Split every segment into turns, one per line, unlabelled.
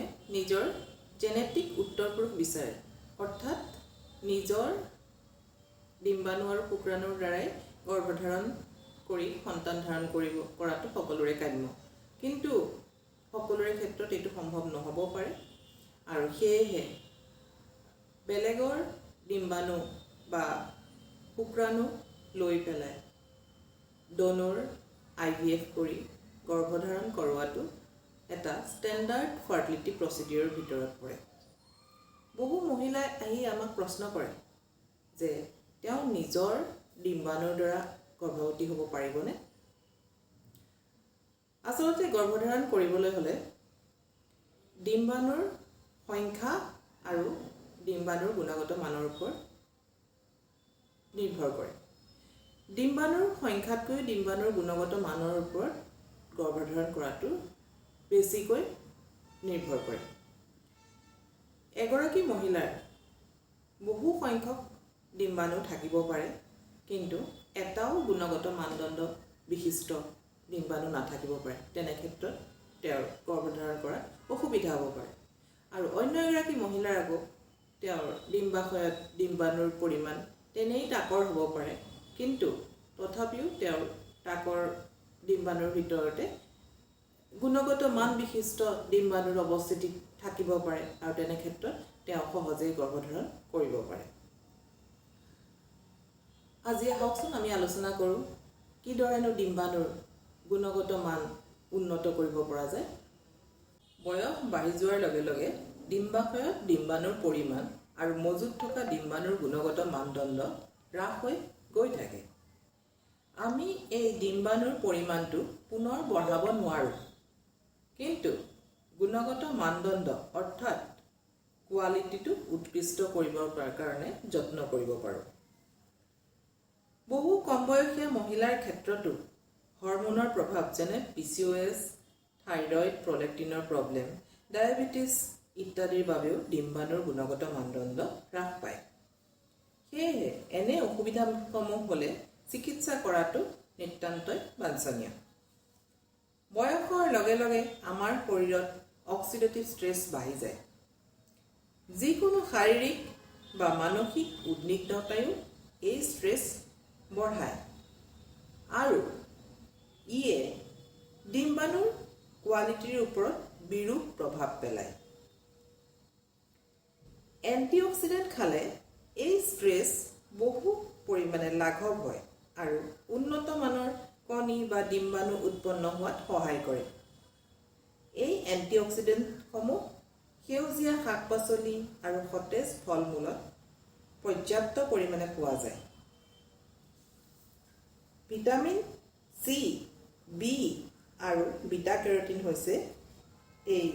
মানুহে নিজৰ জেনেটিক উত্তৰপুৰুষ বিচাৰে, অৰ্থাৎ নিজৰ ডিম্বাণু আৰু শুক্ৰাণুৰ দ্বাৰাই গৰ্ভধাৰণ কৰি সন্তান ধাৰণ কৰাটো সকলোৰে কাম্য। কিন্তু সকলোৰে ক্ষেত্ৰত এইটো সম্ভৱ নহ'ব পাৰে, আৰু সেয়েহে বেলেগৰ ডিম্বাণু বা শুক্ৰাণু লৈ পেলাই ডনৰ IVF কৰি গৰ্ভধাৰণ কৰোৱাটো এটা ষ্টেণ্ডাৰ্ড ফাৰ্টিলিটি প্ৰচিডিউৰৰ ভিতৰত পৰে। বহু মহিলাই আহি আমাক প্ৰশ্ন কৰে যে তেওঁ নিজৰ ডিম্বাণুৰ দ্বাৰা গৰ্ভৱতী হ'ব পাৰিবনে? আচলতে গৰ্ভধাৰণ কৰিবলৈ হ'লে ডিম্বাণুৰ সংখ্যা আৰু ডিম্বাণুৰ গুণগত মানৰ ওপৰত নিৰ্ভৰ কৰে। ডিম্বাণুৰ সংখ্যাতকৈ ডিম্বাণুৰ গুণগত মানৰ ওপৰত গৰ্ভধাৰণ কৰাটো বেছিকৈ নিৰ্ভৰ কৰে। এগৰাকী মহিলাৰ বহু সংখ্যক ডিম্বাণু থাকিব পাৰে, কিন্তু এটাও গুণগত মানদণ্ড বিশিষ্ট ডিম্বাণু নাথাকিব পাৰে। তেনে ক্ষেত্ৰত তেওঁৰ গৰ্ভধাৰণ কৰাত অসুবিধা হ'ব পাৰে। আৰু অন্য এগৰাকী মহিলাৰ আকৌ তেওঁৰ ডিম্বাশয়ত ডিম্বাণুৰ পৰিমাণ তেনেই তাকৰ হ'ব পাৰে, কিন্তু তথাপিও তেওঁৰ তাকৰ ডিম্বাণুৰ ভিতৰতে গুণগত মান বিশিষ্ট ডিম্বাণুৰ অৱস্থিতি থাকিব পাৰে, আৰু তেনে ক্ষেত্ৰত তেওঁ সহজেই গৰ্ভধাৰণ কৰিব পাৰে। আজি আহকচোন আমি আলোচনা কৰোঁ কিদৰেনো ডিম্বাণুৰ গুণগত মান উন্নত কৰিব পৰা যায়। বয়স বাঢ়ি যোৱাৰ লগে লগে ডিম্বাশয়ত ডিম্বাণুৰ পৰিমাণ আৰু মজুত থকা ডিম্বাণুৰ গুণগত মানদণ্ড হ্ৰাস হৈ গৈ থাকে। আমি এই ডিম্বাণুৰ পৰিমাণটো পুনৰ বঢ়াব নোৱাৰোঁ, কিন্তু গুণগত মানদণ্ড অৰ্থাৎ কোৱালিটিটো উৎকৃষ্ট কৰিবৰ কাৰণে যত্ন কৰিব পাৰোঁ। বহু কম বয়সীয়া মহিলাৰ ক্ষেত্ৰতো হৰম'নৰ প্ৰভাৱ যেনে PCOS, থাইৰয়ড, প্ৰলেক্টিনৰ প্ৰব্লেম, ডায়েবেটিছ ইত্যাদিৰ বাবেও ডিম্বাণুৰ গুণগত মানদণ্ড হ্ৰাস পায়। সেয়েহে এনে অসুবিধাসমূহ হ'লে চিকিৎসা কৰাটো নিতান্তই বাঞ্ছনীয়। বয়সৰ লগে লগে আমাৰ শৰীৰত অক্সিডেটিভ ষ্ট্ৰেছ বাঢ়ি যায়। যিকোনো শাৰীৰিক বা মানসিক উদ্বিগ্নতায়ো এই ষ্ট্ৰেছ বঢ়ায়, আৰু ইয়ে ডিম্বাণুৰ কোৱালিটিৰ ওপৰত বিৰূপ প্ৰভাৱ পেলায়। এণ্টিঅক্সিডেণ্ট খালে এই ষ্ট্ৰেছ বহু পৰিমাণে লাঘৱ হয় আৰু উন্নত মানৰ কণী বা ডিম্বাণু উৎপন্ন হোৱাত সহায় কৰে। এই এণ্টিঅক্সিডেণ্টসমূহ সেউজীয়া শাক পাচলি আৰু সতেজ ফল মূলত পৰ্যাপ্ত পৰিমাণে পোৱা যায়। ভিটামিন C, B আৰু বিটা কেৰটিন হৈছে এই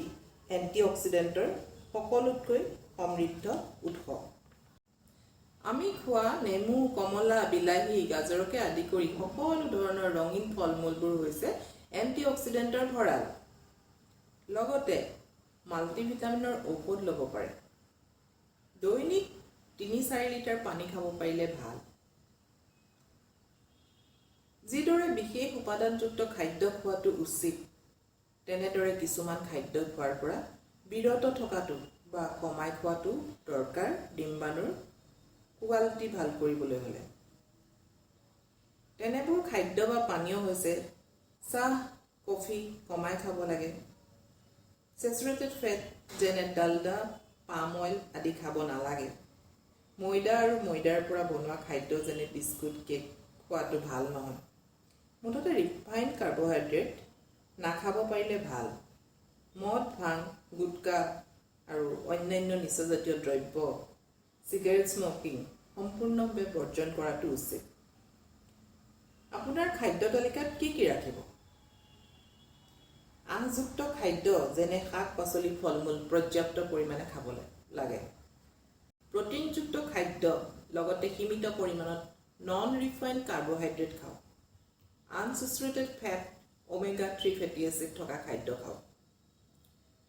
এণ্টিঅক্সিডেণ্টৰ সকলোতকৈ সমৃদ্ধ উৎস। আমি খোৱা নেমু, কমলা, বিলাহী, গাজৰকে আদি কৰি সকলো ধৰণৰ ৰঙীন ফল মূলবোৰ হৈছে এণ্টিঅক্সিডেণ্টৰ ভঁৰাল। লগতে মাল্টিভিটামিনৰ ঔষধ ল'ব পাৰে। দৈনিক ৩-৪ লিটাৰ পানী খাব পাৰিলে ভাল। যিদৰে বিশেষ উপাদানযুক্ত খাদ্য খোৱাটো উচিত, তেনেদৰে কিছুমান খাদ্য খোৱাৰ পৰা বিৰত থকাটো বা কমাই খোৱাটো দৰকাৰ ডিম্বাণুৰ কোৱালিটি ভাল কৰিবলৈ হ'লে। তেনেবোৰ খাদ্য বা পানীয় হৈছে চাহ, কফি কমাই খাব লাগে। চেচুৰেটেড ফেট যেনে ডালডা, পাম অইল আদি খাব নালাগে। ময়দা আৰু ময়দাৰ পৰা বনোৱা খাদ্য যেনে বিস্কুট, কেক খোৱাটো ভাল নহয়। মুঠতে ৰিফাইণ্ড কাৰ্বহাইড্ৰেট নাখাব পাৰিলে ভাল। মদ, ভাং, গুটকা আৰু অন্যান্য নিচাজাতীয় দ্ৰব্য, চিগাৰেট স্মকিং সম্পূৰ্ণভাৱে বৰ্জন কৰাটো উচিত। আপোনাৰ খাদ্য তালিকাত কি কি ৰাখিব? আঁহযুক্ত খাদ্য যেনে শাক পাচলি, ফল মূল পৰ্যাপ্ত পৰিমাণে খাব লাগে। প্ৰটিনযুক্ত খাদ্য লগতে সীমিত পৰিমাণত নন ৰিফাইণ্ড কাৰ্বহাইড্ৰেট খাওক। আনচেচুৰেটেড ফেট, ওমেগা-3 ফেটি এচিড থকা খাদ্য খাওক।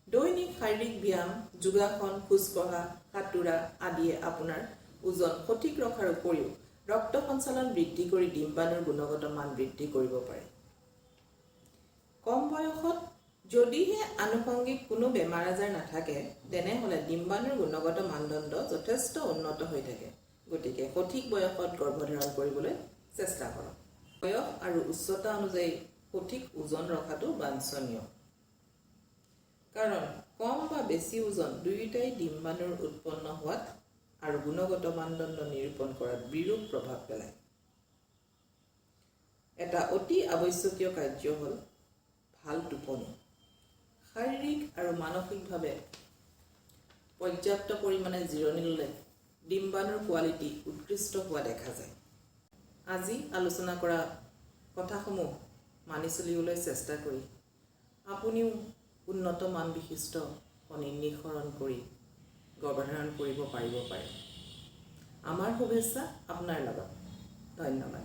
দৈনিক শাৰীৰিক ব্যায়াম, যোগাসন, খোজকঢ়া, সাঁতোৰা আদিয়ে আপোনাৰ ওজন সঠিক ৰখাৰ উপৰিও ৰক্ত সঞ্চালন বৃদ্ধি কৰি ডিম্বাণুৰ গুণগত মান বৃদ্ধি কৰিব পাৰে। কম বয়সত যদিহে আনুষংগিক কোনো বেমাৰ আজাৰ নাথাকে তেনেহ'লে ডিম্বাণুৰ গুণগত মানদণ্ড যথেষ্ট উন্নত হৈ থাকে। গতিকে সঠিক বয়সত গৰ্ভধাৰণ কৰিবলৈ চেষ্টা কৰক। বয়স আৰু উচ্চতা অনুযায়ী সঠিক ওজন ৰখাটো বাঞ্ছনীয়, কাৰণ কম বা বেছি ওজন দুয়োটাই ডিম্বাণুৰ উৎপন্ন হোৱাত আৰু গুণগত মানদণ্ড নিৰূপণ কৰাত বিৰূপ প্ৰভাৱ পেলায়। এটা অতি আৱশ্যকীয় কাৰ্য হ'ল ভাল টোপনি। শাৰীৰিক আৰু মানসিকভাৱে পৰ্যাপ্ত পৰিমাণে জিৰণি ল'লে ডিম্বাণুৰ কোৱালিটি উৎকৃষ্ট হোৱা দেখা যায়। আজি আলোচনা কৰা কথাসমূহ মানি চলিবলৈ চেষ্টা কৰি আপুনিও উন্নত মান বিশিষ্ট কণী নিঃসৰণ কৰি গৰ্ভধাৰণ কৰিব পাৰিব পাৰে। আমাৰ শুভেচ্ছা আপোনাৰ লগত। ধন্যবাদ।